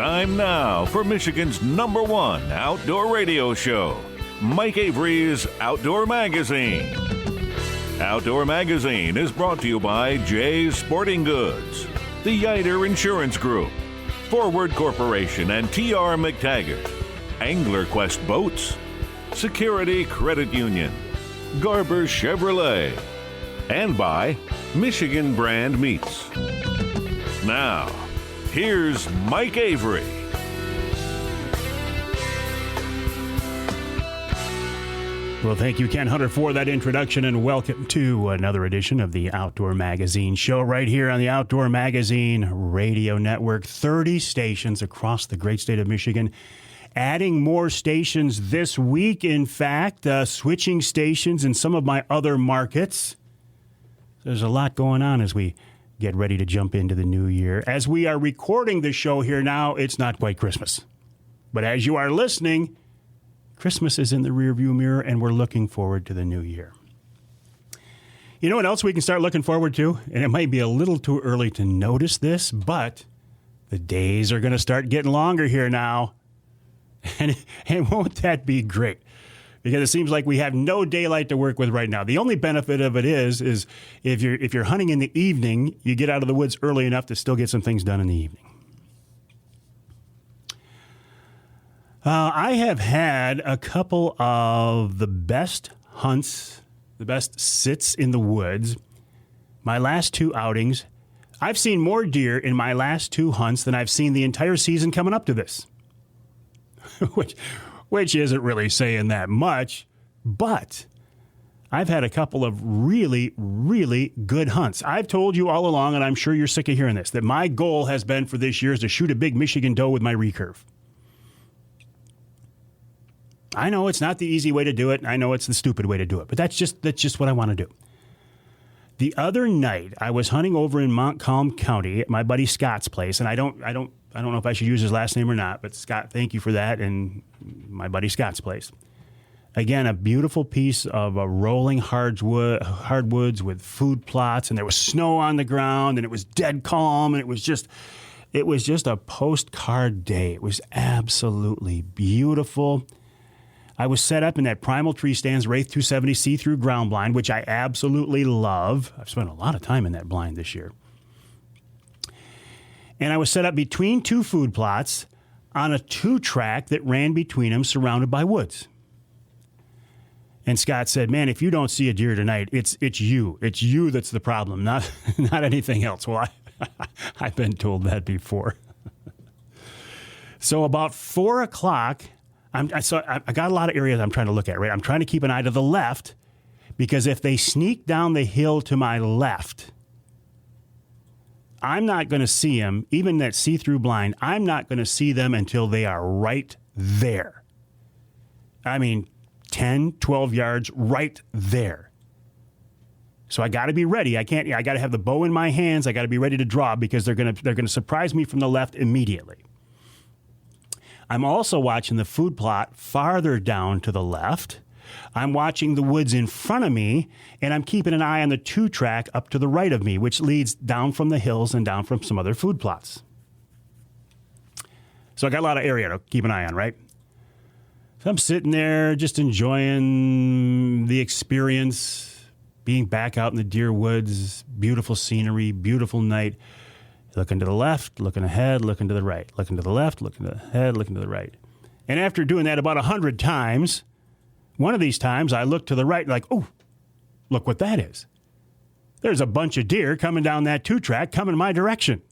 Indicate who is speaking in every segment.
Speaker 1: Time now for Michigan's #1 outdoor radio show, Mike Avery's Outdoor Magazine. Outdoor Magazine is brought to you by Jay's Sporting Goods, the Yider Insurance Group, Forward Corporation and T.R. McTaggart, Angler Quest Boats, Security Credit Union, Garber Chevrolet, and by Michigan Brand Meats. Now, here's Mike Avery.
Speaker 2: Well, thank you, Ken Hunter, for that introduction, and welcome to another edition of the Outdoor Magazine show right here on the Outdoor Magazine Radio Network. 30 stations across the great state of Michigan. Adding more stations this week, in fact, switching stations in some of my other markets. There's a lot going on as we get ready to jump into the new year. As we are recording the show here now, it's not quite Christmas. But as you are listening, Christmas is in the rearview mirror, and we're looking forward to the new year. You know what else we can start looking forward to? And it might be a little too early to notice this, but the days are going to start getting longer here now. And won't that be great? Because it seems like we have no daylight to work with right now. The only benefit of it is if you're hunting in the evening, you get out of the woods early enough to still get some things done in the evening. I have had a couple of the best hunts, the best sits in the woods. My last two outings, I've seen more deer in my last two hunts than I've seen the entire season coming up to this. Which isn't really saying that much, but I've had a couple of really, really good hunts. I've told you all along, and I'm sure you're sick of hearing this, that my goal has been for this year is to shoot a big Michigan doe with my recurve. I know it's not the easy way to do it, and I know it's the stupid way to do it, but that's just what I want to do. The other night, I was hunting over in Montcalm County at my buddy Scott's place, and I don't know if I should use his last name or not, but Scott, thank you for that, and my buddy Scott's place. Again, a beautiful piece of rolling hardwoods with food plots, and there was snow on the ground, and it was dead calm, and it was just a postcard day. It was absolutely beautiful. I was set up in that Primal Tree Stands Wraith 270 see-through ground blind, which I absolutely love. I've spent a lot of time in that blind this year. And I was set up between two food plots on a 2-track that ran between them, surrounded by woods. And Scott said, "Man, if you don't see a deer tonight, it's you. It's you that's the problem, not anything else." Well, I've been told that before. So about 4 o'clock, I got a lot of areas I'm trying to look at, right? I'm trying to keep an eye to the left, because if they sneak down the hill to my left, I'm not going to see them, even that see-through blind, I'm not going to see them until they are right there. I mean, 10, 12 yards right there. So I got to be ready. I got to have the bow in my hands. I got to be ready to draw, because they're going to surprise me from the left immediately. I'm also watching the food plot farther down to the left. I'm watching the woods in front of me, and I'm keeping an eye on the 2-track up to the right of me, which leads down from the hills and down from some other food plots. So I got a lot of area to keep an eye on, right? So I'm sitting there just enjoying the experience, being back out in the deer woods, beautiful scenery, beautiful night. Looking to the left, looking ahead, looking to the right. Looking to the left, looking to the head, looking to the right. And after doing that about 100 times, one of these times I look to the right like, oh, look what that is. There's a bunch of deer coming down that 2-track coming my direction.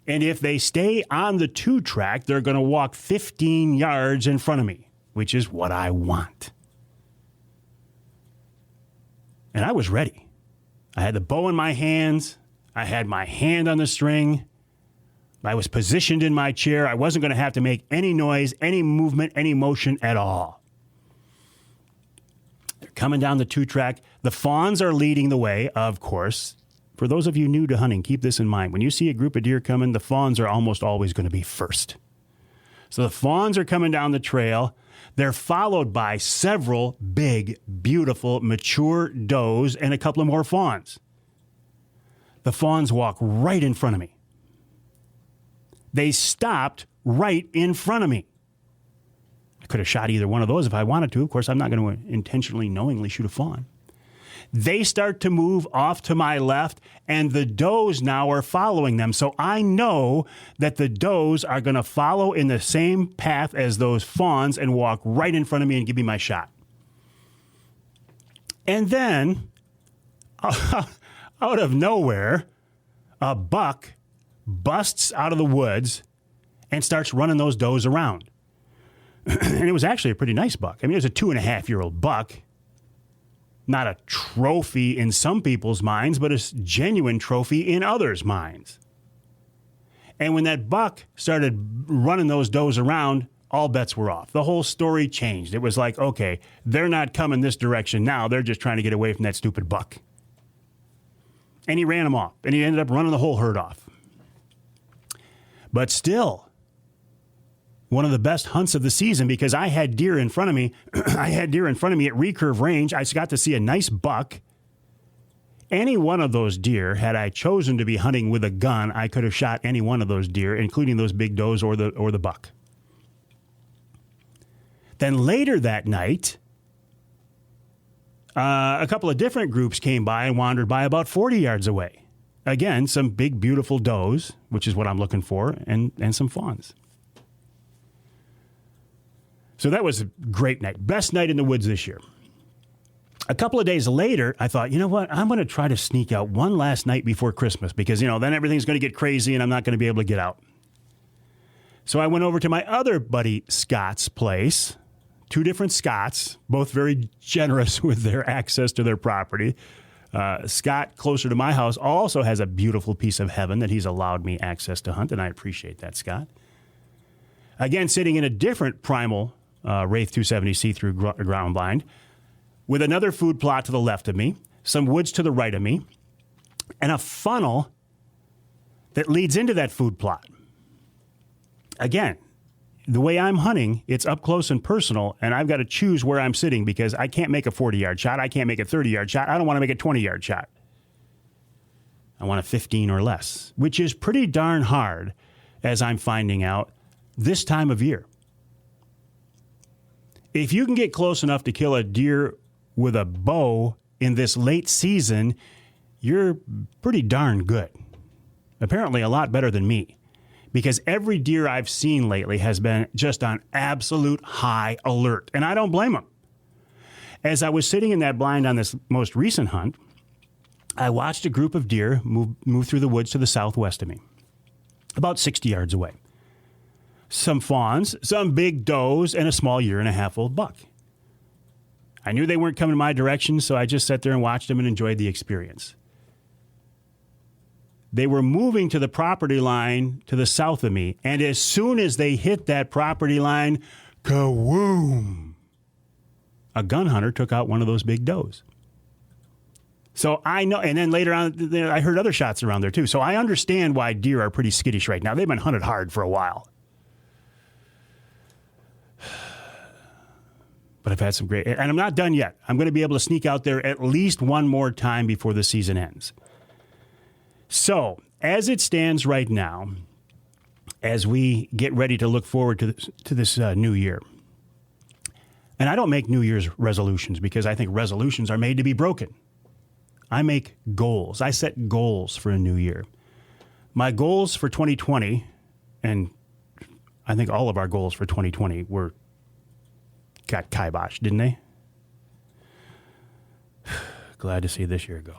Speaker 2: And if they stay on the 2-track, they're going to walk 15 yards in front of me, which is what I want. And I was ready. I had the bow in my hands. I had my hand on the string. I was positioned in my chair. I wasn't going to have to make any noise, any movement, any motion at all. They're coming down the 2-track. The fawns are leading the way, of course. For those of you new to hunting, keep this in mind. When you see a group of deer coming, the fawns are almost always going to be first. So the fawns are coming down the trail. They're followed by several big, beautiful, mature does and a couple of more fawns. The fawns walk right in front of me. They stopped right in front of me. I could have shot either one of those if I wanted to. Of course, I'm not going to intentionally, knowingly shoot a fawn. They start to move off to my left, and the does now are following them. So I know that the does are going to follow in the same path as those fawns and walk right in front of me and give me my shot. And then, out of nowhere, a buck busts out of the woods and starts running those does around. And it was actually a pretty nice buck. I mean, it was a 2.5-year-old buck. Not a trophy in some people's minds, but a genuine trophy in others' minds. And when that buck started running those does around, all bets were off. The whole story changed. It was like, okay, they're not coming this direction now. They're just trying to get away from that stupid buck. And he ran them off, and he ended up running the whole herd off. But still, one of the best hunts of the season because I had deer in front of me. I had deer in front of me at recurve range. I got to see a nice buck. Any one of those deer, had I chosen to be hunting with a gun, I could have shot any one of those deer, including those big does or the buck. Then later that night, a couple of different groups came by and wandered by about 40 yards away. Again, some big, beautiful does, which is what I'm looking for, and some fawns. So that was a great night. Best night in the woods this year. A couple of days later, I thought, you know what? I'm going to try to sneak out one last night before Christmas because, then everything's going to get crazy and I'm not going to be able to get out. So I went over to my other buddy Scott's place. 2 different Scotts, both very generous with their access to their property. Scott, closer to my house, also has a beautiful piece of heaven that he's allowed me access to hunt, and I appreciate that, Scott. Again, sitting in a different primal Wraith 270 see-through ground blind with another food plot to the left of me, some woods to the right of me, and a funnel that leads into that food plot. Again, the way I'm hunting, it's up close and personal, and I've got to choose where I'm sitting because I can't make a 40-yard shot. I can't make a 30-yard shot. I don't want to make a 20-yard shot. I want a 15 or less, which is pretty darn hard, as I'm finding out, this time of year. If you can get close enough to kill a deer with a bow in this late season, you're pretty darn good. Apparently a lot better than me. Because every deer I've seen lately has been just on absolute high alert. And I don't blame them. As I was sitting in that blind on this most recent hunt, I watched a group of deer move through the woods to the southwest of me, about 60 yards away. Some fawns, some big does, and a small 1.5-year-old buck. I knew they weren't coming my direction, so I just sat there and watched them and enjoyed the experience. They were moving to the property line to the south of me, and as soon as they hit that property line, kawoom! A gun hunter took out one of those big does. So I know, and then later on, I heard other shots around there too. So I understand why deer are pretty skittish right now. They've been hunted hard for a while. But I've had some great, and I'm not done yet. I'm going to be able to sneak out there at least one more time before the season ends. So, as it stands right now, as we get ready to look forward to this new year, and I don't make New Year's resolutions because I think resolutions are made to be broken. I make goals. I set goals for a new year. My goals for 2020, and I think all of our goals for 2020 got kiboshed, didn't they? Glad to see this year go.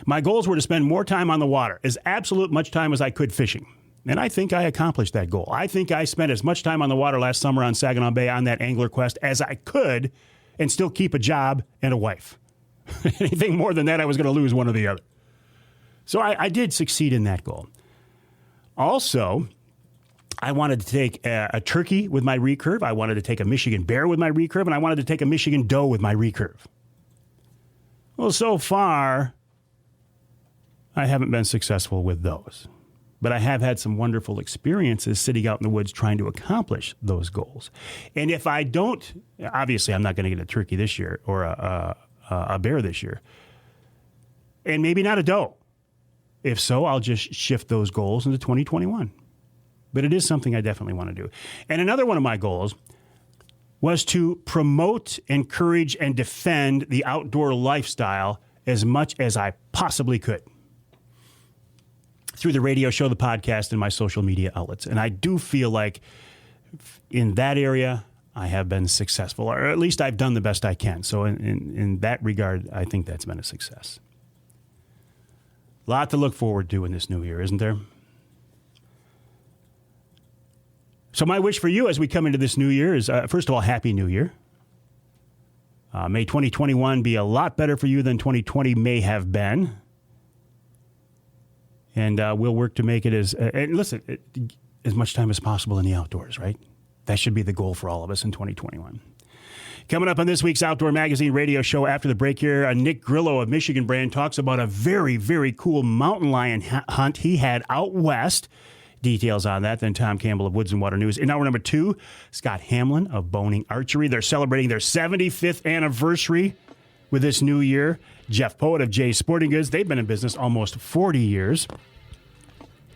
Speaker 2: My goals were to spend more time on the water, as absolute much time as I could fishing. And I think I accomplished that goal. I think I spent as much time on the water last summer on Saginaw Bay on that angler quest as I could and still keep a job and a wife. Anything more than that, I was going to lose one or the other. So I did succeed in that goal. Also, I wanted to take a turkey with my recurve. I wanted to take a Michigan bear with my recurve, and I wanted to take a Michigan doe with my recurve. Well, so far, I haven't been successful with those. But I have had some wonderful experiences sitting out in the woods trying to accomplish those goals. And if I don't, obviously I'm not going to get a turkey this year or a bear this year. And maybe not a doe. If so, I'll just shift those goals into 2021. but it is something I definitely want to do. And another one of my goals was to promote, encourage, and defend the outdoor lifestyle as much as I possibly could through the radio show, the podcast, and my social media outlets. And I do feel like in that area, I have been successful, or at least I've done the best I can. So in that regard, I think that's been a success. A lot to look forward to in this new year, isn't there? So my wish for you as we come into this new year is, first of all, Happy New Year. May 2021 be a lot better for you than 2020 may have been. And we'll work to make it as much time as possible in the outdoors, right? That should be the goal for all of us in 2021. Coming up on this week's Outdoor Magazine radio show after the break here, Nick Grillo of Michigan Brand talks about a very, very cool mountain lion hunt he had out west. Details on that. Then Tom Campbell of Woods-n-Waternews. In hour number 2, Scott Hamlin of Boning Archery. They're celebrating their 75th anniversary with this new year. Jeff Poet of Jay's Sporting Goods. They've been in business almost 40 years.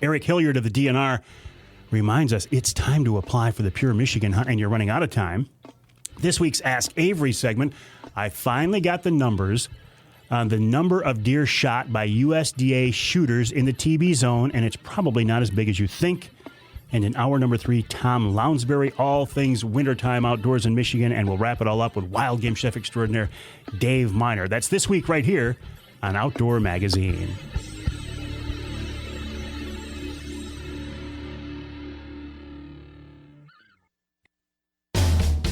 Speaker 2: Eric Hilliard of the DNR reminds us it's time to apply for the Pure Michigan Hunt, and you're running out of time. This week's Ask Avery segment, I finally got the numbers on the number of deer shot by USDA shooters in the TB zone, and it's probably not as big as you think. And in hour number 3, Tom Lounsbury, all things wintertime outdoors in Michigan, and we'll wrap it all up with wild game chef extraordinaire Dave Miner. That's this week right here on Outdoor Magazine.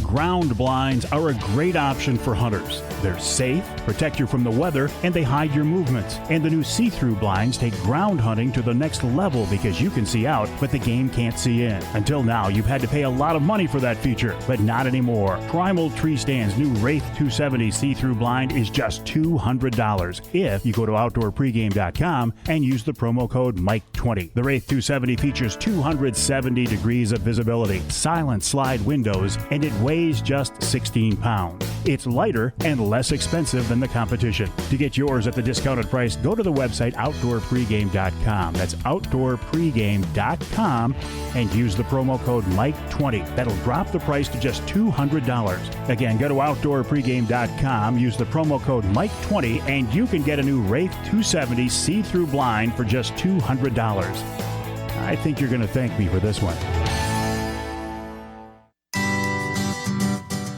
Speaker 2: Ground blinds are a great option for hunters. They're safe, protect you from the weather, and they hide your movements. And the new see-through blinds take ground hunting to the next level because you can see out, but the game can't see in. Until now, you've had to pay a lot of money for that feature, but not anymore. Primal Tree Stand's new Wraith 270 see-through blind is just $200 if you go to OutdoorPregame.com and use the promo code Mike20. The Wraith 270 features 270 degrees of visibility, silent slide windows, and it weighs just 16 pounds. It's lighter and less expensive than the competition. To get yours at the discounted price, go to the website OutdoorPregame.com. That's OutdoorPregame.com and use the promo code Mike20. That'll drop the price to just $200. Again, go to OutdoorPregame.com, use the promo code Mike20, and you can get a new Wraith 270 see-through blind for just $200. I think you're going to thank me for this one.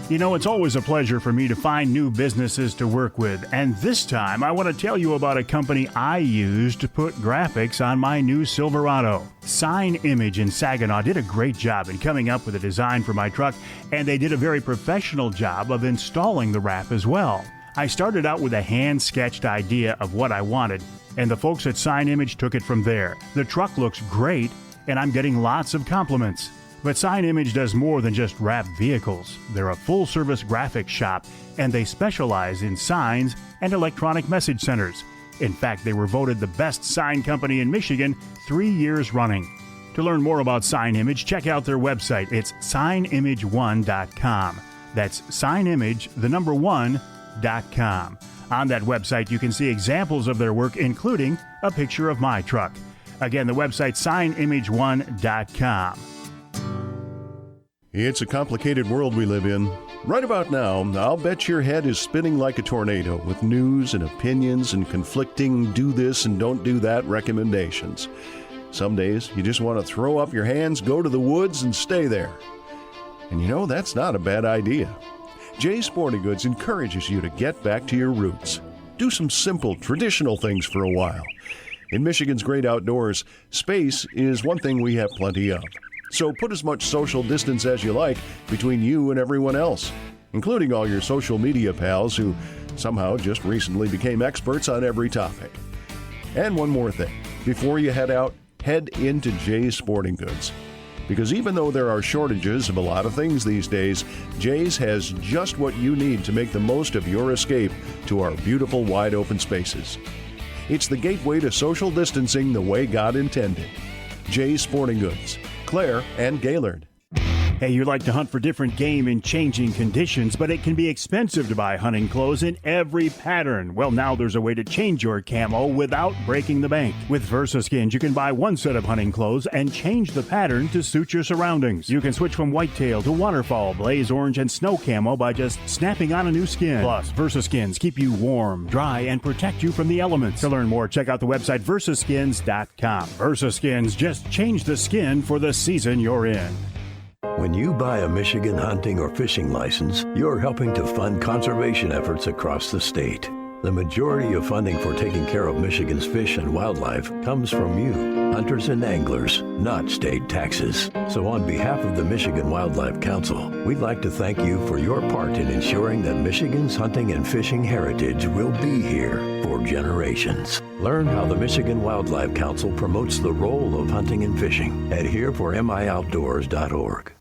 Speaker 2: You know, it's always a pleasure for me to find new businesses to work with, and this time I want to tell you about a company I used to put graphics on my new Silverado. Sign Image in Saginaw did a great job in coming up with a design for my truck, and they did a very professional job of installing the wrap as well. I started out with a hand-sketched idea of what I wanted, and the folks at Sign Image took it from there. The truck looks great, and I'm getting lots of compliments. But Sign Image does more than just wrap vehicles. They're a full-service graphics shop, and they specialize in signs and electronic message centers. In fact, they were voted the best sign company in Michigan 3 years running. To learn more about Sign Image, check out their website. It's signimage1.com. That's signimage1.com. On that website, you can see examples of their work, including a picture of my truck. Again, the website signimage1.com.
Speaker 3: It's a complicated world we live in. Right about now, I'll bet your head is spinning like a tornado with news and opinions and conflicting do this and don't do that recommendations. Some days, you just want to throw up your hands, go to the woods, and stay there. And you know, that's not a bad idea. Jay's Sporting Goods encourages you to get back to your roots. Do some simple, traditional things for a while. In Michigan's great outdoors, space is one thing we have plenty of. So put as much social distance as you like between you and everyone else, including all your social media pals who somehow just recently became experts on every topic. And one more thing. Before you head out, head into Jay's Sporting Goods. Because even though there are shortages of a lot of things these days, Jay's has just what you need to make the most of your escape to our beautiful wide open spaces. It's the gateway to social distancing the way God intended. Jay's Sporting Goods, Clare and Gaylord.
Speaker 2: Hey, you like to hunt for different game in changing conditions, but it can be expensive to buy hunting clothes in every pattern. Well, now there's a way to change your camo without breaking the bank. With VersaSkins, you can buy one set of hunting clothes and change the pattern to suit your surroundings. You can switch from whitetail to waterfall, blaze orange, and snow camo by just snapping on a new skin. Plus, VersaSkins keep you warm, dry, and protect you from the elements. To learn more, check out the website versaskins.com. VersaSkins, just change the skin for the season you're in.
Speaker 4: When you buy a Michigan hunting or fishing license, you're helping to fund conservation efforts across the state. The majority of funding for taking care of Michigan's fish and wildlife comes from you, hunters and anglers, not state taxes. So on behalf of the Michigan Wildlife Council, we'd like to thank you for your part in ensuring that Michigan's hunting and fishing heritage will be here for generations. Learn how the Michigan Wildlife Council promotes the role of hunting and fishing at hereformioutdoors.org.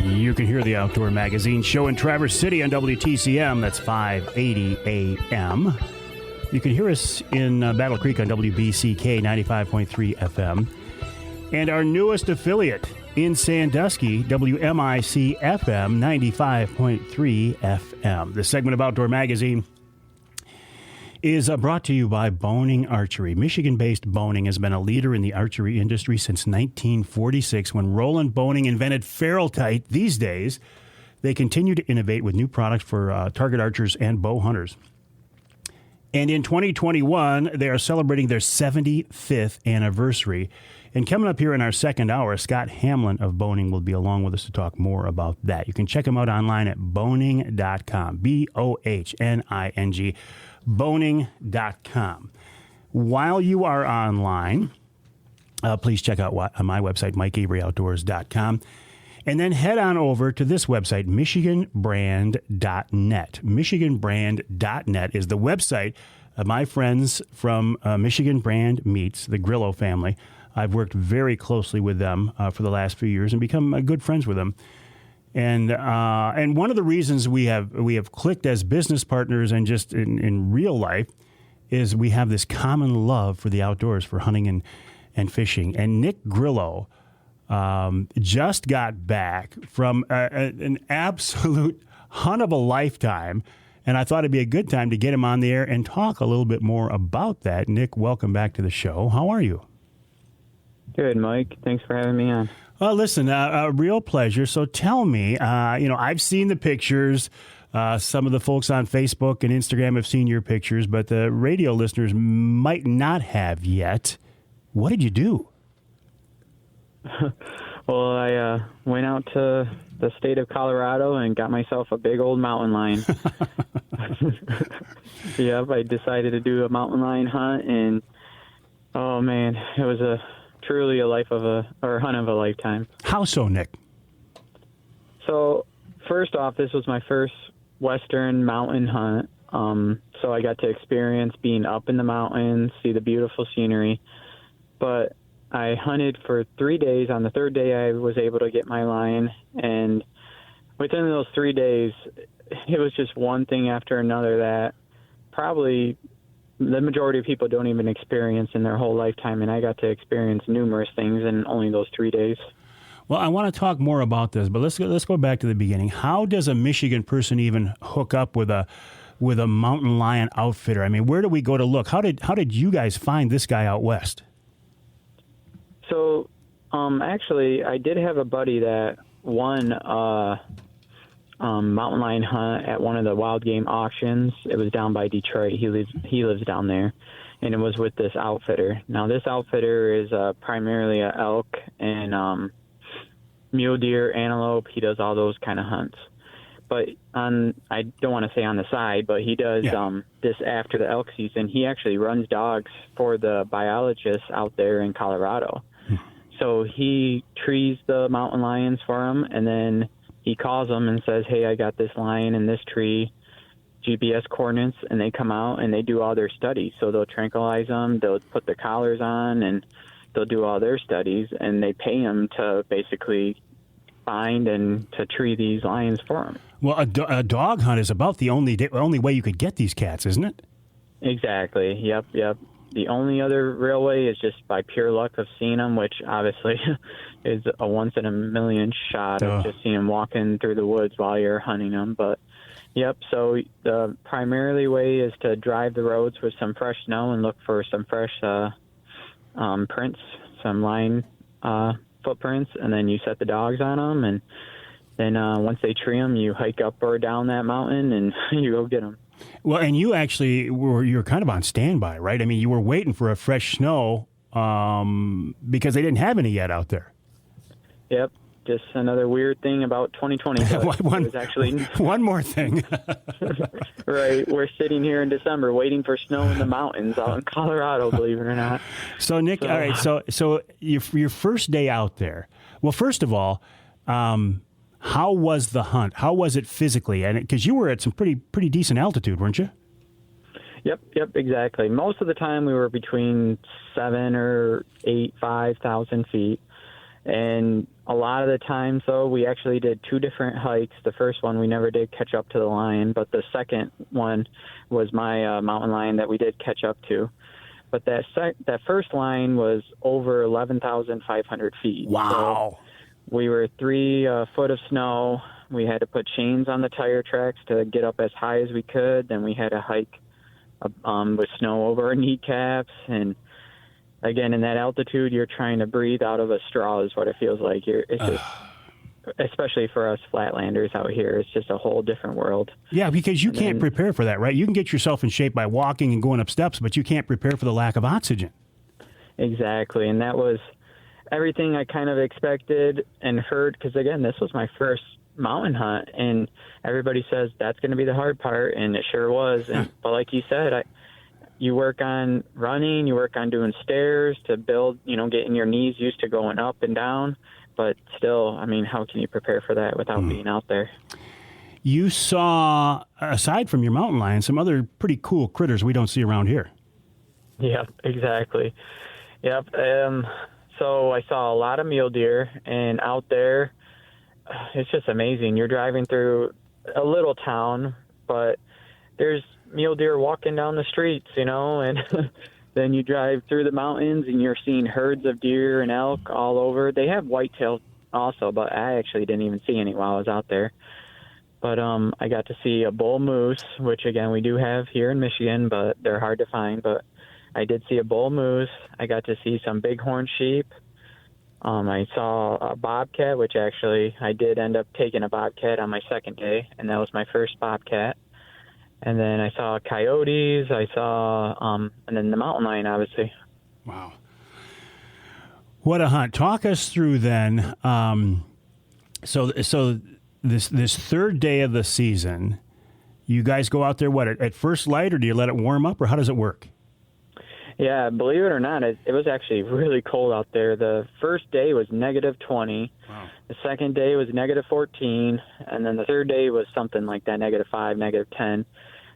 Speaker 2: You can hear the Outdoor Magazine show in Traverse City on WTCM. That's 580 AM. You can hear us in Battle Creek on WBCK 95.3 FM. And our newest affiliate in Sandusky, WMIC FM 95.3 FM. This segment of Outdoor Magazine is brought to you by Boning Archery. Michigan-based Boning has been a leader in the archery industry since 1946 when Roland Boning invented Ferrule-Tight. These days, they continue to innovate with new products for target archers and bow hunters. And in 2021, they are celebrating their 75th anniversary. And coming up here in our second hour, Scott Hamlin of Boning will be along with us to talk more about that. You can check him out online at boning.com, Bohning, boning.com. While you are online, please check out my website, MikeAveryOutdoors.com. And then head on over to this website, MichiganBrand.net. MichiganBrand.net is the website of my friends from Michigan Brand Meats, the Grillo family. I've worked very closely with them for the last few years and become good friends with them. And one of the reasons we have clicked as business partners and just in real life is we have this common love for the outdoors, for hunting and fishing. And Nick Grillo just got back from an absolute hunt of a lifetime, and I thought it'd be a good time to get him on the air and talk a little bit more about that. Nick, welcome back to the show. How are you?
Speaker 5: Good, Mike. Thanks for having me on.
Speaker 2: Well, listen, a real pleasure. So tell me, I've seen the pictures. Some of the folks on Facebook and Instagram have seen your pictures, but the radio listeners might not have yet. What did you do?
Speaker 5: Well, I went out to the state of Colorado and got myself a big old mountain lion. Yep, I decided to do a mountain lion hunt, and oh man, it was truly a hunt of a lifetime.
Speaker 2: How so, Nick?
Speaker 5: So, first off, this was my first Western mountain hunt. So I got to experience being up in the mountains, see the beautiful scenery. But I hunted for 3 days. On the third day, I was able to get my lion. And within those 3 days, it was just one thing after another that probably the majority of people don't even experience in their whole lifetime. And I got to experience numerous things in only those 3 days.
Speaker 2: Well, I want to talk more about this, but let's go back to the beginning. How does a Michigan person even hook up with a mountain lion outfitter? I mean, where do we go to look? How did you guys find this guy out west?
Speaker 5: So, actually, I did have a buddy that won a mountain lion hunt at one of the wild game auctions. It was down by Detroit. He lives down there, and it was with this outfitter. Now, this outfitter is primarily an elk and mule deer, antelope. He does all those kind of hunts. But I don't want to say on the side, but he does this after the elk season. He actually runs dogs for the biologists out there in Colorado. So he trees the mountain lions for them, and then he calls them and says, hey, I got this lion in this tree, GPS coordinates, and they come out and they do all their studies. So they'll tranquilize them, they'll put the collars on, and they'll do all their studies, and they pay them to basically find and to tree these lions for them.
Speaker 2: Well, a dog hunt is about the only way you could get these cats, isn't it?
Speaker 5: Exactly. Yep. The only other real way is just by pure luck of seeing them, which obviously is a once-in-a-million shot of just seeing them walking through the woods while you're hunting them. But, yep, so the primarily way is to drive the roads with some fresh snow and look for some fresh prints, some lion footprints, and then you set the dogs on them. And then once they tree them, you hike up or down that mountain and you go get them.
Speaker 2: Well, and you actually you're kind of on standby, right? I mean, you were waiting for a fresh snow because they didn't have any yet out there.
Speaker 5: Yep. Just another weird thing about 2020. It was actually
Speaker 2: one more thing.
Speaker 5: Right. We're sitting here in December waiting for snow in the mountains out in Colorado, believe it or not.
Speaker 2: So, Nick, all right, so your first day out there, well, first of all, how was the hunt? How was it physically? And because you were at some pretty decent altitude, weren't you?
Speaker 5: Yep, exactly. Most of the time we were between 5,000 feet. And a lot of the times, though, we actually did two different hikes. The first one, we never did catch up to the lion, but the second one was my mountain lion that we did catch up to. But that first line was over 11,500 feet.
Speaker 2: Wow.
Speaker 5: So we were 3 foot of snow. We had to put chains on the tire tracks to get up as high as we could. Then we had to hike with snow over our kneecaps. And again, in that altitude, you're trying to breathe out of a straw is what it feels like. It's just, especially for us flatlanders out here, it's just a whole different world.
Speaker 2: Yeah, because you can't prepare for that, right? You can get yourself in shape by walking and going up steps, but you can't prepare for the lack of oxygen.
Speaker 5: Exactly, and that was everything I kind of expected and heard, because, again, this was my first mountain hunt, and everybody says that's going to be the hard part, and it sure was. But like you said, you work on running, you work on doing stairs to build, getting your knees used to going up and down. But still, I mean, how can you prepare for that without being out there?
Speaker 2: You saw, aside from your mountain lion, some other pretty cool critters we don't see around here.
Speaker 5: Yep, exactly. Yep. So I saw a lot of mule deer, and out there, it's just amazing. You're driving through a little town, but there's mule deer walking down the streets, and then you drive through the mountains and you're seeing herds of deer and elk all over. They have whitetail also, but I actually didn't even see any while I was out there. But I got to see a bull moose, which, again, we do have here in Michigan, but they're hard to find. But I did see a bull moose. I got to see some bighorn sheep. I saw a bobcat, which actually I did end up taking a bobcat on my second day, and that was my first bobcat. And then I saw coyotes. I saw, and then the mountain lion, obviously.
Speaker 2: Wow. What a hunt. Talk us through then. So this third day of the season, you guys go out there, at first light, or do you let it warm up, or how does it work?
Speaker 5: Yeah, believe it or not, it was actually really cold out there. The first day was negative 20.
Speaker 2: Wow.
Speaker 5: The second day was negative 14. And then the third day was something like that, negative 5, negative 10.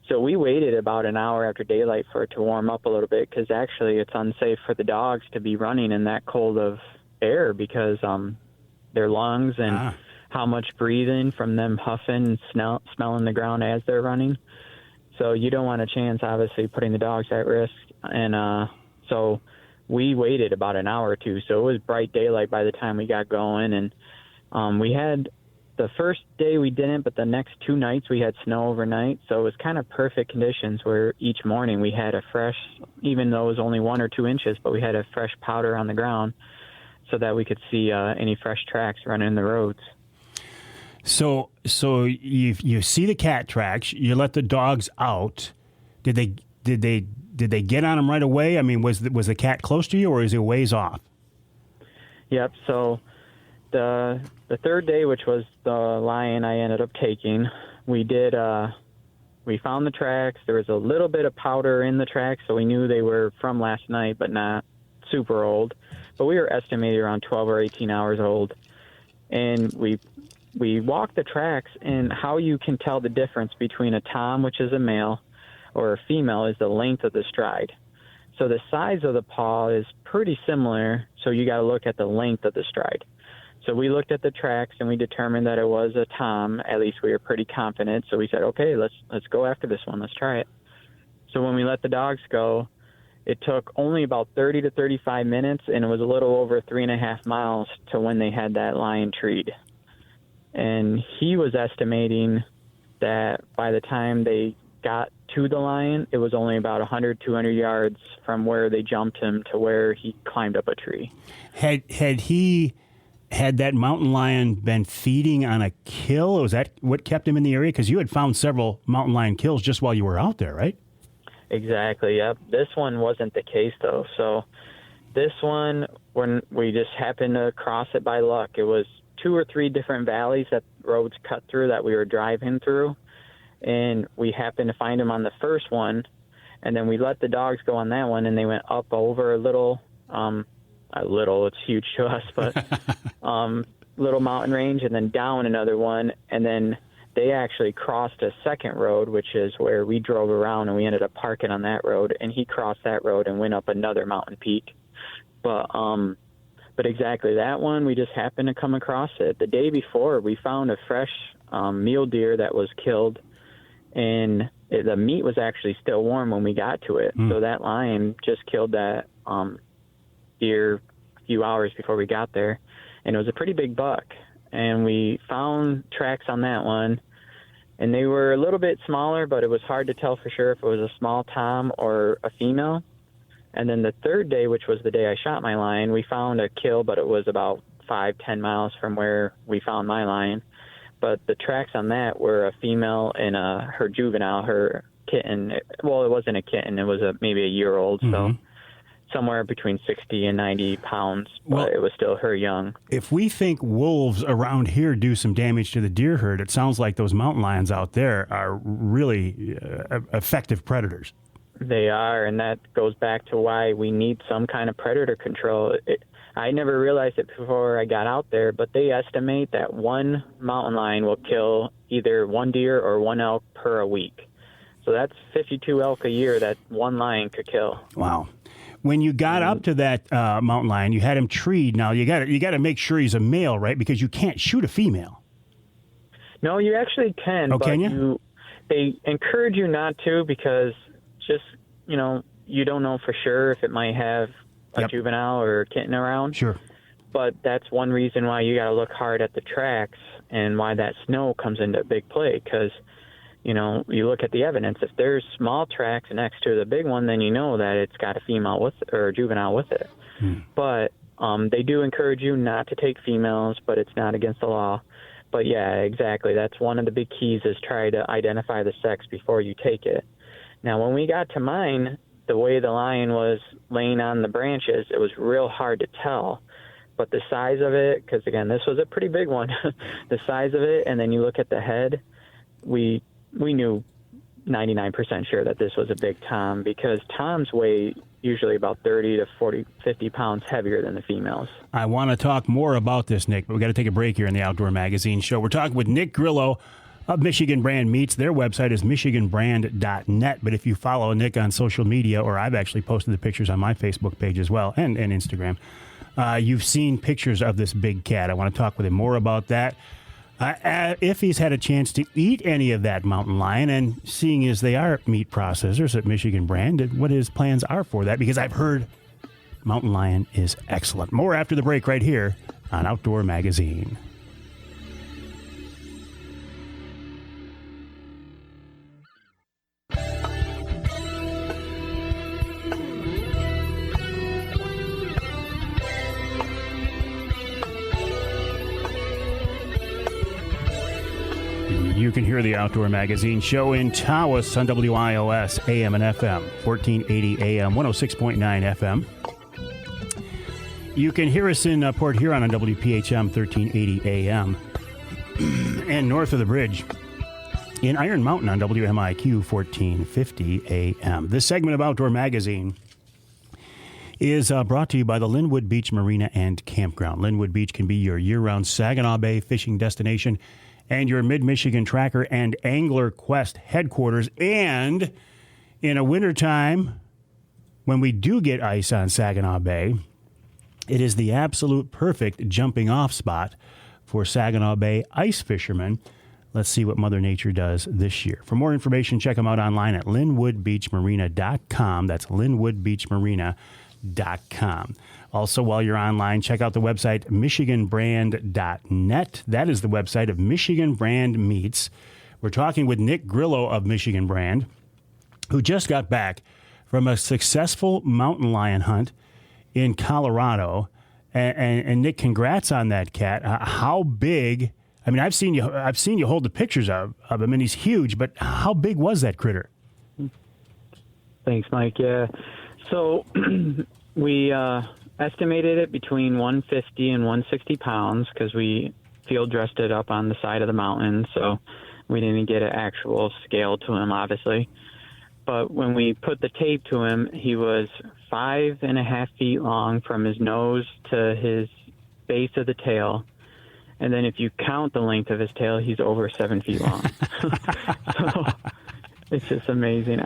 Speaker 5: So we waited about an hour after daylight for it to warm up a little bit, because actually it's unsafe for the dogs to be running in that cold of air, because their lungs and how much breathing from them huffing and smelling the ground as they're running. So you don't want a chance, obviously, putting the dogs at risk. And so we waited about an hour or two. So it was bright daylight by the time we got going. And we had the first day we didn't, but the next 2 nights we had snow overnight. So it was kind of perfect conditions where each morning we had a fresh, even though it was only 1 or 2 inches, but we had a fresh powder on the ground so that we could see any fresh tracks running in the roads.
Speaker 2: So you see the cat tracks. You let the dogs out. Did they get on them right away? I mean, was the cat close to you, or is it ways off?
Speaker 5: Yep. So the third day, which was the lion I ended up taking, we found the tracks. There was a little bit of powder in the tracks, so we knew they were from last night, but not super old. But we were estimated around 12 or 18 hours old, and we walked the tracks. And how you can tell the difference between a tom, which is a male, or a female, is the length of the stride. So the size of the paw is pretty similar, so you got to look at the length of the stride. So we looked at the tracks and we determined that it was a tom. At least we were pretty confident. So we said, okay, let's go after this one. Let's try it. So when we let the dogs go, it took only about 30 to 35 minutes, and it was a little over 3.5 miles to when they had that lion treed. And he was estimating that by the time they got to the lion, it was only about 100, 200 yards from where they jumped him to where he climbed up a tree.
Speaker 2: Had that mountain lion been feeding on a kill? Was that what kept him in the area? Because you had found several mountain lion kills just while you were out there, right?
Speaker 5: Exactly, yep. This one wasn't the case, though. So this one, when we just happened to cross it by luck, it was 2 or 3 different valleys that roads cut through that we were driving through, and we happened to find him on the first one, and then we let the dogs go on that one, and they went up over a little, it's huge to us, but little mountain range, and then down another one, and then they actually crossed a second road, which is where we drove around, and we ended up parking on that road, and he crossed that road and went up another mountain peak. But exactly that one, we just happened to come across it. The day before, we found a fresh mule deer that was killed, and the meat was actually still warm when we got to it. So that lion just killed that deer a few hours before we got there, and it was a pretty big buck. And we found tracks on that one, and they were a little bit smaller, but it was hard to tell for sure if it was a small tom or a female. And then the third day, which was the day I shot my lion, we found a kill, but it was about 5-10 miles from where we found my lion. But the tracks on that were a female and her juvenile, her kitten. Well, it wasn't a kitten. It was maybe a year old, so somewhere between 60 and 90 pounds, but it was still her young.
Speaker 2: If we think wolves around here do some damage to the deer herd, it sounds like those mountain lions out there are really effective predators.
Speaker 5: They are, and that goes back to why we need some kind of predator control. I never realized it before I got out there, but they estimate that one mountain lion will kill either one deer or one elk per a week. So that's 52 elk a year that one lion could kill.
Speaker 2: Wow. When you got up to that mountain lion, you had him treed. Now you got to make sure he's a male, right? Because you can't shoot a female.
Speaker 5: No, you actually can.
Speaker 2: Oh,
Speaker 5: but
Speaker 2: can you?
Speaker 5: They encourage you not to because just you don't know for sure if it might have a juvenile or a kitten around.
Speaker 2: Sure.
Speaker 5: But that's one reason why you got to look hard at the tracks and why that snow comes into big play because. You look at the evidence. If there's small tracks next to the big one, then you know that it's got a female with or a juvenile with it. But they do encourage you not to take females, but it's not against the law. But yeah, exactly. That's one of the big keys is try to identify the sex before you take it. Now, when we got to mine, the way the lion was laying on the branches, it was real hard to tell. But the size of it, because again, this was a pretty big one, the size of it, and then you look at the head, we knew 99% sure that this was a big tom because toms weigh usually about 30 to 40, 50 pounds heavier than the females.
Speaker 2: I want to talk more about this, Nick, but we got to take a break here in the Outdoor Magazine show. We're talking with Nick Grillo of Michigan Brand Meats. Their website is michiganbrand.net, but if you follow Nick on social media, or I've actually posted the pictures on my Facebook page as well and Instagram, you've seen pictures of this big cat. I want to talk with him more about that. If he's had a chance to eat any of that mountain lion, and seeing as they are meat processors at Michigan Brand, what his plans are for that, because I've heard mountain lion is excellent. More after the break right here on Outdoor Magazine. You can hear the Outdoor Magazine show in Tawas on WIOS, AM and FM, 1480 AM, 106.9 FM. You can hear us in Port Huron on WPHM, 1380 AM. And north of the bridge in Iron Mountain on WMIQ, 1450 AM. This segment of Outdoor Magazine is brought to you by the Linwood Beach Marina and Campground. Linwood Beach can be your year-round Saginaw Bay fishing destination and your Mid-Michigan Tracker and Angler Quest headquarters. And in a wintertime, when we do get ice on Saginaw Bay, It is the absolute perfect jumping off spot for Saginaw Bay ice fishermen. Let's see what Mother Nature does this year. For more information, check them out online at linwoodbeachmarina.com. That's linwoodbeachmarina.com. Also, while you're online, check out the website michiganbrand.net. That is the website of Michigan Brand Meats. We're talking with Nick Grillo of Michigan Brand, who just got back from a successful mountain lion hunt in Colorado. And Nick, congrats on that cat. How big? I mean, I've seen you hold the pictures of him, and he's huge. But how big was that critter?
Speaker 5: Thanks, Mike. Yeah. So we estimated it between 150 and 160 pounds because we field dressed it up on the side of the mountain. So we didn't get an actual scale to him, obviously. But when we put the tape to him, he was 5.5 feet long from his nose to his base of the tail. And then if you count the length of his tail, he's over 7 feet long. So it's just amazing.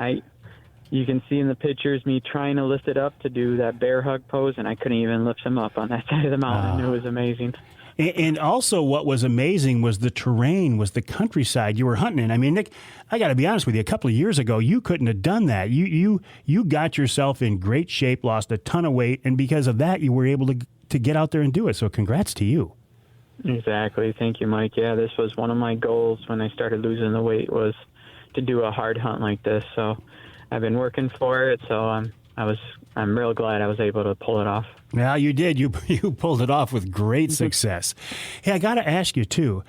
Speaker 5: You can see in the pictures me trying to lift it up to do that bear hug pose, and I couldn't even lift him up on that side of the mountain. It was amazing.
Speaker 2: And also what was amazing was the terrain, was the countryside you were hunting in. I mean, Nick, I got to be honest with you, a couple of years ago, you couldn't have done that. You got yourself in great shape, lost a ton of weight, and because of that, you were able to get out there and do it. So congrats to you.
Speaker 5: Exactly. Thank you, Mike. Yeah, this was one of my goals when I started losing the weight, was to do a hard hunt like this. So I've been working for it, so I'm real glad I was able to pull it off.
Speaker 2: Yeah, you did. You pulled it off with great success. Hey, I got to ask you too,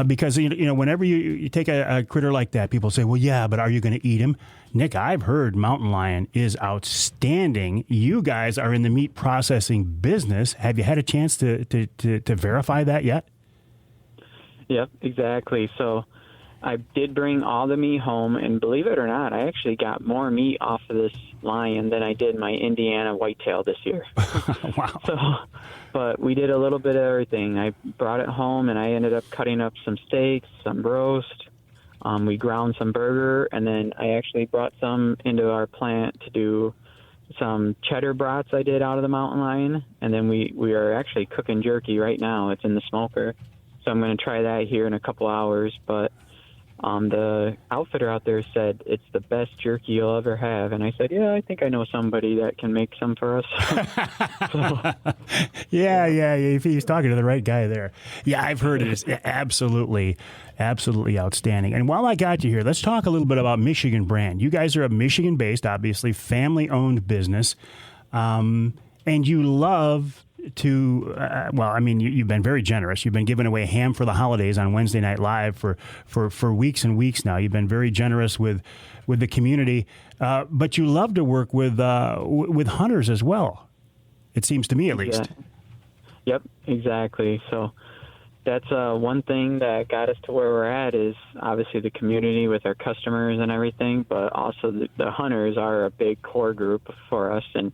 Speaker 2: because you know whenever you take a critter like that, people say, "Well, yeah, but are you going to eat him?" Nick, I've heard mountain lion is outstanding. You guys are in the meat processing business. Have you had a chance to verify that yet?
Speaker 5: Yep, exactly. So I did bring all the meat home, and believe it or not, I actually got more meat off of this lion than I did my Indiana whitetail this year.
Speaker 2: Wow.
Speaker 5: So, but we did a little bit of everything. I brought it home, and I ended up cutting up some steaks, some roast. We ground some burger, and then I actually brought some into our plant to do some cheddar brats I did out of the mountain lion, and then we are actually cooking jerky right now. It's in the smoker. So I'm going to try that here in a couple hours, but the outfitter out there said it's the best jerky you'll ever have. And I said, yeah, I think I know somebody that can make some for us.
Speaker 2: Yeah. He's talking to the right guy there. Yeah, I've heard it is absolutely outstanding. And while I got you here, let's talk a little bit about Michigan Brand. You guys are a Michigan-based, obviously, family-owned business. And you love to, you've been very generous. You've been giving away ham for the holidays on Wednesday Night Live for weeks and weeks now. You've been very generous with the community, but you love to work with hunters as well. It seems to me, at least.
Speaker 5: Yep, exactly. So that's one thing that got us to where we're at is obviously the community with our customers and everything, but also the hunters are a big core group for us. And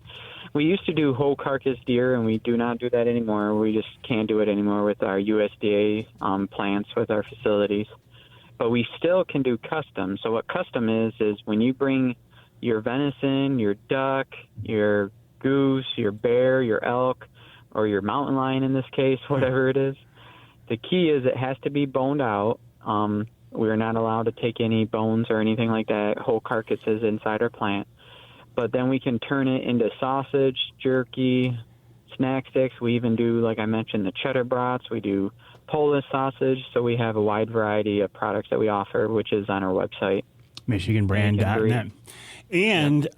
Speaker 5: we used to do whole carcass deer, and we do not do that anymore. We just can't do it anymore with our USDA plants with our facilities. But we still can do custom. So what custom is when you bring your venison, your duck, your goose, your bear, your elk, or your mountain lion in this case, whatever it is, the key is it has to be boned out. We're not allowed to take any bones or anything like that, whole carcasses inside our plant. But then we can turn it into sausage, jerky, snack sticks. We even do, like I mentioned, the cheddar brats. We do Polish sausage. So we have a wide variety of products that we offer, which is on our website.
Speaker 2: MichiganBrand.net. And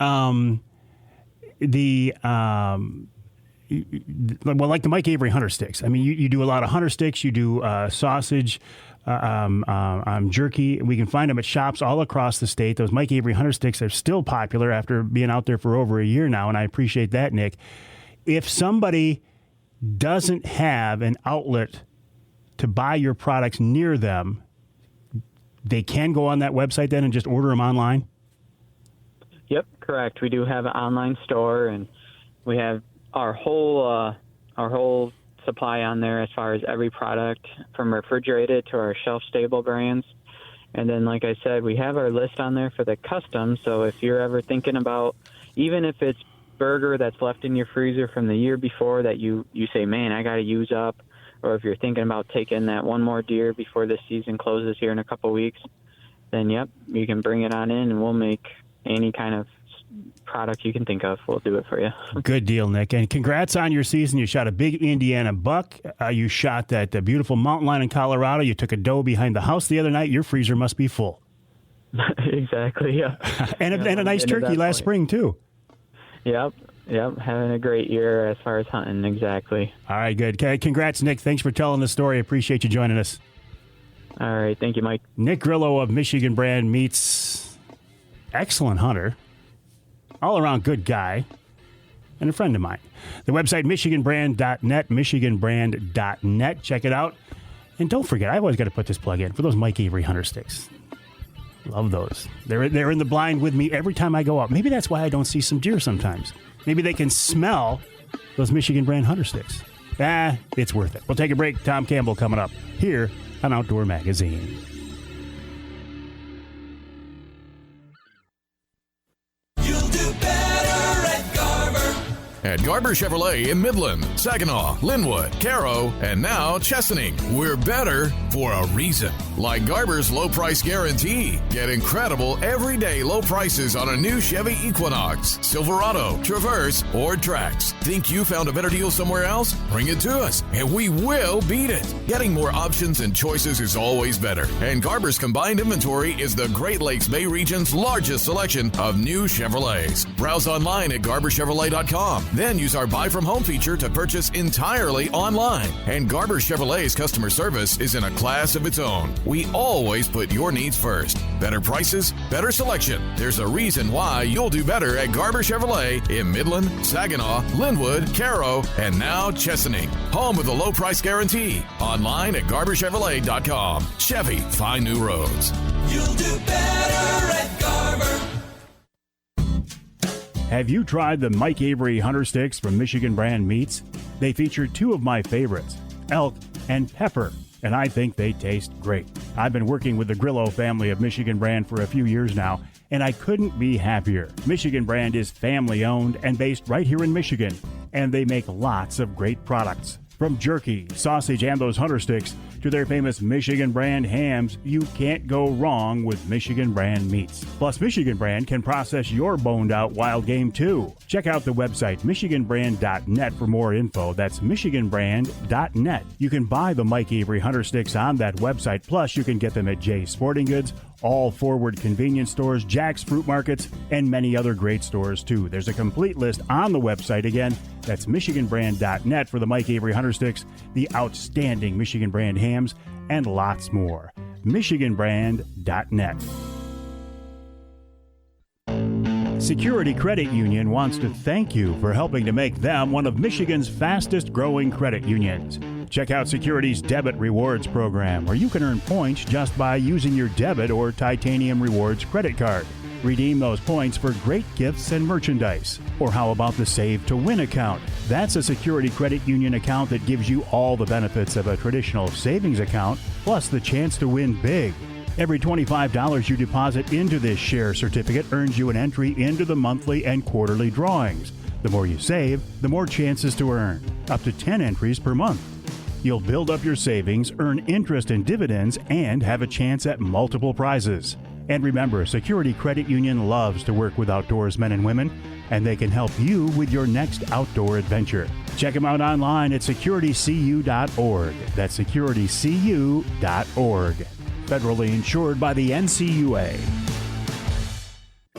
Speaker 2: like the Mike Avery hunter sticks. I mean, you do a lot of hunter sticks. You do sausage, jerky. We can find them at shops all across the state. Those Mike Avery hunter sticks are still popular after being out there for over a year now, and I appreciate that, Nick. If somebody doesn't have an outlet to buy your products near them, they can go on that website then and just order them online?
Speaker 5: Yep, correct. We do have an online store, and we have our whole supply on there as far as every product from refrigerated to our shelf-stable brands. And then, like I said, we have our list on there for the custom. So if you're ever thinking about, even if it's burger that's left in your freezer from the year before that you say, man, I got to use up, or if you're thinking about taking that one more deer before the season closes here in a couple weeks, then, yep, you can bring it on in, and we'll make any kind of product you can think of. We'll do it for you.
Speaker 2: Good deal, Nick. And congrats on your season. You shot a big Indiana buck. You shot that beautiful mountain lion in Colorado. You took a doe behind the house the other night. Your freezer must be full.
Speaker 5: Exactly, yeah.
Speaker 2: and a nice turkey last spring, too.
Speaker 5: Yep. Having a great year as far as hunting, exactly.
Speaker 2: All right, good. Okay, congrats, Nick. Thanks for telling the story. Appreciate you joining us.
Speaker 5: All right, thank you, Mike.
Speaker 2: Nick Grillo of Michigan Brand Meats. Excellent hunter. All-around good guy. And a friend of mine. The website, michiganbrand.net, michiganbrand.net. Check it out. And don't forget, I've always got to put this plug in for those Mike Avery hunter sticks. Love those. They're in the blind with me every time I go out. Maybe that's why I don't see some deer sometimes. Maybe they can smell those Michigan Brand hunter sticks. It's worth it. We'll take a break. Tom Campbell coming up here on Outdoor Magazine.
Speaker 6: At Garber Chevrolet in Midland, Saginaw, Linwood, Caro, and now Chesaning. We're better for a reason. Like Garber's low price guarantee. Get incredible everyday low prices on a new Chevy Equinox, Silverado, Traverse, or Trax. Think you found a better deal somewhere else? Bring it to us, and we will beat it. Getting more options and choices is always better. And Garber's combined inventory is the Great Lakes Bay region's largest selection of new Chevrolets. Browse online at garberchevrolet.com. Then use our Buy From Home feature to purchase entirely online. And Garber Chevrolet's customer service is in a class of its own. We always put your needs first. Better prices, better selection. There's a reason why you'll do better at Garber Chevrolet in Midland, Saginaw, Linwood, Caro, and now Chesaning. Home with a low price guarantee. Online at garberchevrolet.com. Chevy, find new roads.
Speaker 7: You'll do better at Garber.
Speaker 2: Have you tried the Mike Avery hunter sticks from Michigan Brand Meats? They feature two of my favorites, elk and pepper, and I think they taste great. I've been working with the Grillo family of Michigan Brand for a few years now, and I couldn't be happier. Michigan Brand is family owned and based right here in Michigan, and they make lots of great products. From jerky, sausage, and those hunter sticks to their famous Michigan Brand hams, you can't go wrong with Michigan Brand meats. Plus, Michigan Brand can process your boned-out wild game, too. Check out the website, michiganbrand.net, for more info. That's michiganbrand.net. You can buy the Mike Avery hunter sticks on that website. Plus, you can get them at Jay's Sporting Goods, all Forward convenience stores, Jack's Fruit Markets, and many other great stores, too. There's a complete list on the website. Again, that's michiganbrand.net for the Mike Avery hunter sticks, the outstanding Michigan Brand hams, and lots more. michiganbrand.net. Security Credit Union wants to thank you for helping to make them one of Michigan's fastest growing credit unions. Check out Security's Debit Rewards program, where you can earn points just by using your debit or Titanium Rewards credit card. Redeem those points for great gifts and merchandise. Or how about the Save to Win account? That's a Security Credit Union account that gives you all the benefits of a traditional savings account, plus the chance to win big. Every $25 you deposit into this share certificate earns you an entry into the monthly and quarterly drawings. The more you save, the more chances to earn, up to 10 entries per month. You'll build up your savings, earn interest and dividends, and have a chance at multiple prizes. And remember, Security Credit Union loves to work with outdoorsmen and women, and they can help you with your next outdoor adventure. Check them out online at securitycu.org. That's securitycu.org. Federally insured by the NCUA.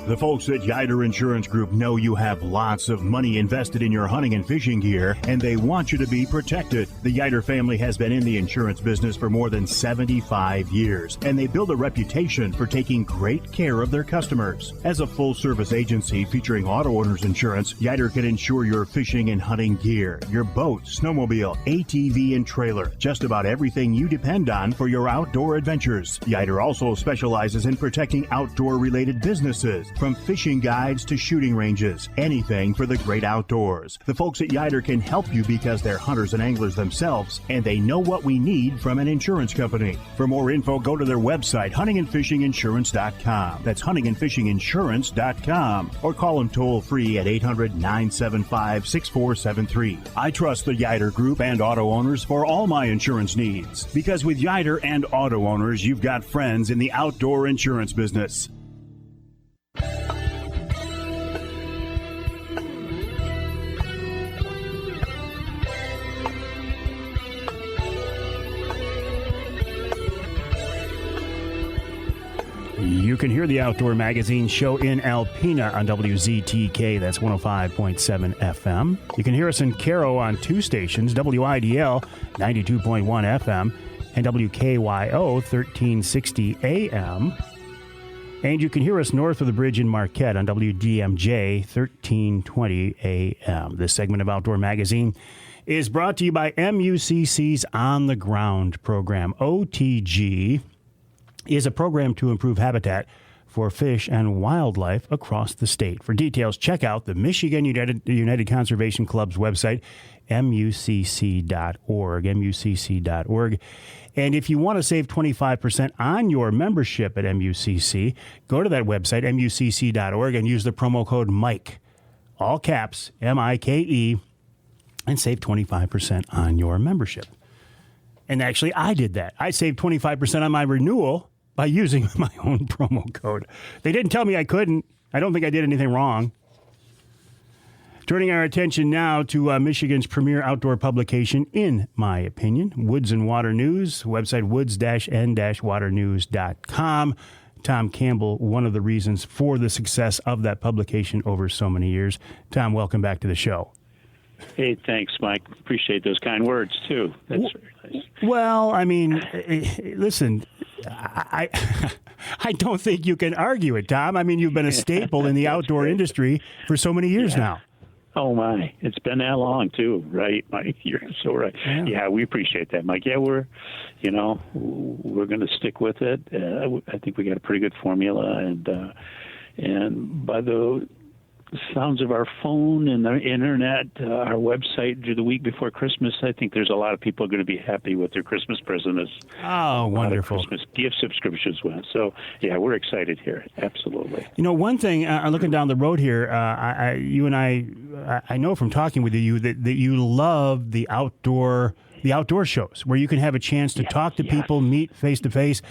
Speaker 2: The folks at Yider Insurance Group know you have lots of money invested in your hunting and fishing gear, and they want you to be protected. The Yider family has been in the insurance business for more than 75 years, and they build a reputation for taking great care of their customers. As a full-service agency featuring auto owners insurance, Yider can insure your fishing and hunting gear, your boat, snowmobile, ATV, and trailer, just about everything you depend on for your outdoor adventures. Yider also specializes in protecting outdoor-related businesses, From fishing guides to shooting ranges, anything for the great outdoors. The folks at Yider can help you because they're hunters and anglers themselves, and they know what we need from an insurance company. For more info, go to their website, huntingandfishinginsurance.com. That's huntingandfishinginsurance.com. Or call them toll free at 800-975-6473. I trust the Yider Group and auto owners for all my insurance needs. Because with Yider and auto owners, you've got friends in the outdoor insurance business. You can hear the Outdoor Magazine show in Alpena on WZTK, that's 105.7 FM. You can hear us in Caro on 2 stations, WIDL 92.1 FM and WKYO 1360 AM. And you can hear us north of the bridge in Marquette on WDMJ 1320 AM. This segment of Outdoor Magazine is brought to you by MUCC's On the Ground program. OTG is a program to improve habitat for fish and wildlife across the state. For details, check out the Michigan United Conservation Club's website, mucc.org. And if you want to save 25% on your membership at MUCC, go to that website, mucc.org, and use the promo code MIKE, all caps, MIKE, and save 25% on your membership. And actually, I did that. I saved 25% on my renewal by using my own promo code. They didn't tell me I couldn't. I don't think I did anything wrong. Turning our attention now to Michigan's premier outdoor publication, in my opinion, Woods-n-Waternews, website woods-n-waternews.com. Tom Campbell, one of the reasons for the success of that publication over so many years. Tom, welcome back to the show.
Speaker 8: Hey, thanks, Mike. Appreciate those kind words, too. That's very nice.
Speaker 2: Well, I mean, listen, I don't think you can argue it, Tom. I mean, you've been a staple in the outdoor industry for so many years now.
Speaker 8: Oh, my. It's been that long, too, right, Mike? You're so right. Yeah, we appreciate that, Mike. Yeah, we're going to stick with it. I think we got a pretty good formula, and by the sounds of our phone and the internet, our website the week before Christmas, I think there's a lot of people going to be happy with their Christmas present.
Speaker 2: Oh, wonderful.
Speaker 8: Christmas gift subscriptions went. So, yeah, we're excited here. Absolutely.
Speaker 2: You know, one thing, looking down the road here, you and I know from talking with you that you love the outdoor shows where you can have a chance to talk to people, meet face to face.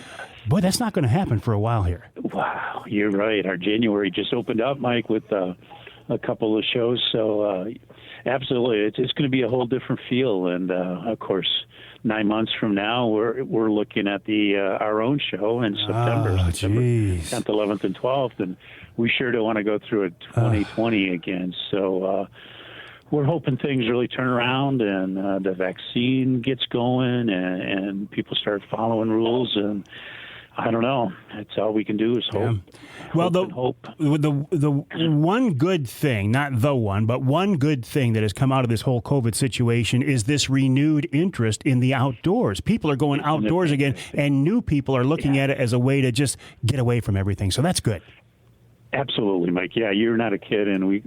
Speaker 2: Boy, that's not going to happen for a while here.
Speaker 8: Wow, you're right. Our January just opened up, Mike, with a couple of shows. So, absolutely, it's going to be a whole different feel. And of course, 9 months from now, we're looking at our own show in September, September 10th, 11th, and 12th, and we sure don't want to go through a 2020 again. So. We're hoping things really turn around and the vaccine gets going and people start following rules. And I don't know. That's all we can do is hope. Yeah.
Speaker 2: Well, the one good thing, not the one, but one good thing that has come out of this whole COVID situation is this renewed interest in the outdoors. People are going outdoors again, and new people are looking at it as a way to just get away from everything. So that's good.
Speaker 8: Absolutely, Mike. Yeah, you're not a kid, and we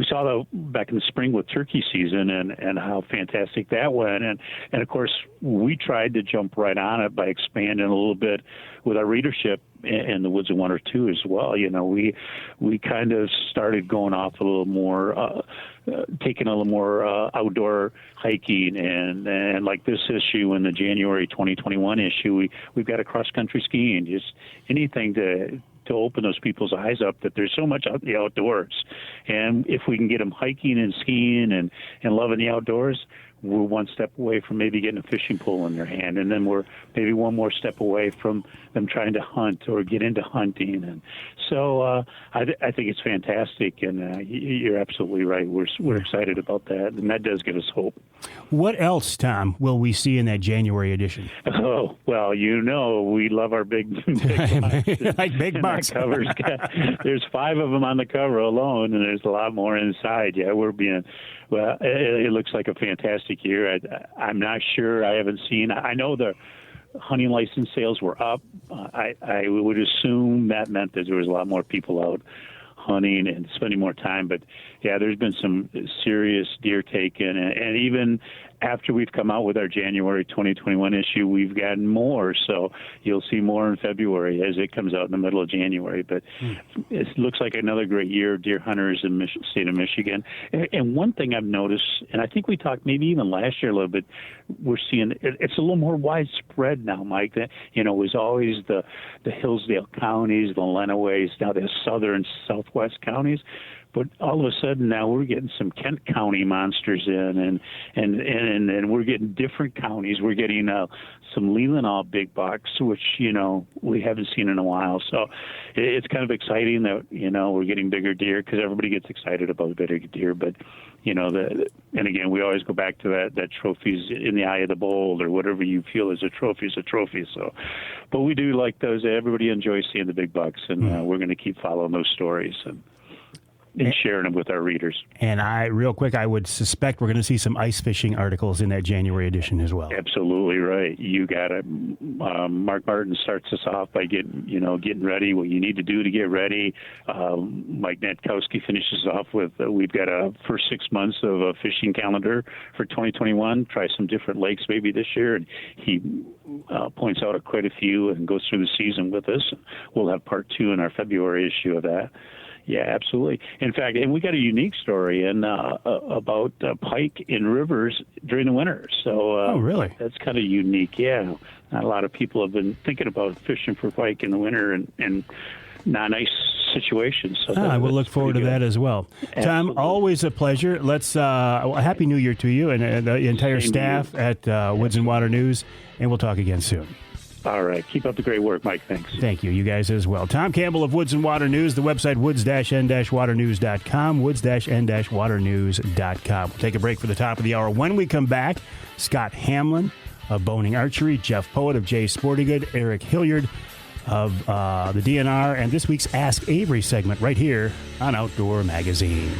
Speaker 8: saw that back in the spring with turkey season and how fantastic that went, and of course we tried to jump right on it by expanding a little bit with our readership in the Woods and Water too as well. You know, we kind of started going off a little more, taking a little more outdoor hiking, and like this issue in the January 2021 issue, we've got a cross country skiing, just anything to open those people's eyes up that there's so much out in the outdoors. And if we can get them hiking and skiing and loving the outdoors, we're one step away from maybe getting a fishing pole in their hand. And then we're maybe one more step away from them trying to hunt or get into hunting. And so I think it's fantastic. And you're absolutely right. We're excited about that. And that does give us hope.
Speaker 2: What else, Tom, will we see in that January edition?
Speaker 8: Oh, well, we love our big
Speaker 2: like big bucks.
Speaker 8: Covers. There's 5 of them on the cover alone, and there's a lot more inside. Yeah, it looks like a fantastic year. I'm not sure. I haven't seen. I know hunting license sales were up. I would assume that meant that there was a lot more people out hunting and spending more time. But, yeah, there's been some serious deer taken. And even after we've come out with our January 2021 issue, we've gotten more. So you'll see more in February as it comes out in the middle of January. But it looks like another great year of deer hunters in the state of Michigan. And one thing I've noticed, and I think we talked maybe even last year a little bit, we're seeing it's a little more widespread now, Mike. That, it was always the Hillsdale counties, the Lenaways, now the southern, southwest counties. But all of a sudden now we're getting some Kent County monsters in, and we're getting different counties. We're getting some Leelanau big bucks, which we haven't seen in a while. So it's kind of exciting that we're getting bigger deer, because everybody gets excited about bigger deer. But and again, we always go back to that trophies in the eye of the beholder, or whatever you feel is a trophy is a trophy. So, but we do like those. Everybody enjoys seeing the big bucks, and we're going to keep following those stories and sharing them with our readers. And
Speaker 2: real quick, I would suspect we're going to see some ice fishing articles in that January edition as well.
Speaker 8: Absolutely right. You got it. Mark Martin starts us off by getting ready, what you need to do to get ready. Mike Natkowski finishes off with, we've got a first 6 months of a fishing calendar for 2021. Try some different lakes maybe this year. And he points out quite a few and goes through the season with us. We'll have part 2 in our February issue of that. Yeah, absolutely. In fact, and we got a unique story about pike in rivers during the winter. So,
Speaker 2: oh, really?
Speaker 8: That's kind of unique. Yeah, not a lot of people have been thinking about fishing for pike in the winter and non-ice situations. So
Speaker 2: I will look forward to that as well. Absolutely. Tom, always a pleasure. Let's Happy New Year to you and the entire staff at Woods-n-Waternews, and we'll talk again soon.
Speaker 8: All right. Keep up the great work, Mike. Thanks.
Speaker 2: Thank you. You guys as well. Tom Campbell of Woods-n-Waternews, the website woods-n-waternews.com, woods-n-waternews.com. We'll take a break for the top of the hour. When we come back, Scott Hamlin of Boning Archery, Jeff Poet of Jay's Sporting Good, Eric Hilliard of the DNR, and this week's Ask Avery segment right here on Outdoor Magazine.